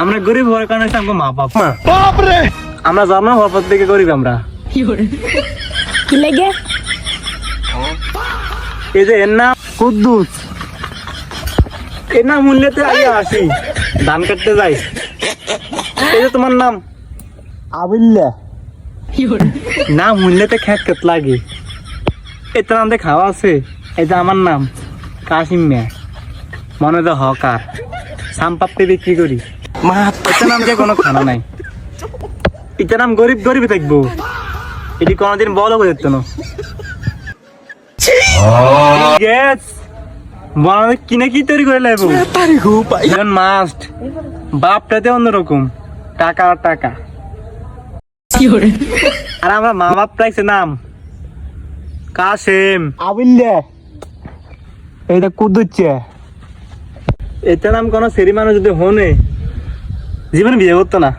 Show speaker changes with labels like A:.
A: আমরা গরিব হওয়ার কারণে আমাকে মা বাপ বাপরে আমরা জন্ম হওয়ার পর থেকে গরিব আমরা
B: কি লাগে?
A: এই যে এর নাম কুদ্দুস, এর নাম মূল্যতে আগে আসি ধান কাটতে যাই। এই যে তোমার নাম আবিল্লা, নাম মূল্যতে খেত খেত লাগে। এতে নাম খাওয়া আছে। এই যে আমার নাম কাশিম মিয়া, মনে তো হকার, সামপাপ্পি বিক্রি করি। এতে নাম যে কোনো খানা নাই। এটার নাম গরিব গরিব থাকবো, এটি কোনোদিন বড় হয়ে যেত না। কিনে কি তৈরি করে লাগবো মাস্ট, বাপটাতে অন্যরকম, টাকা আর টাকা। আর আমরা মা বাপ রাখছে নাম কাশেম আবিল্লা, এইটা কুদুচ্ছে। এটা নাম কোন সেরি মানুষ যদি হনে জীবনে বিয়ে করতো না।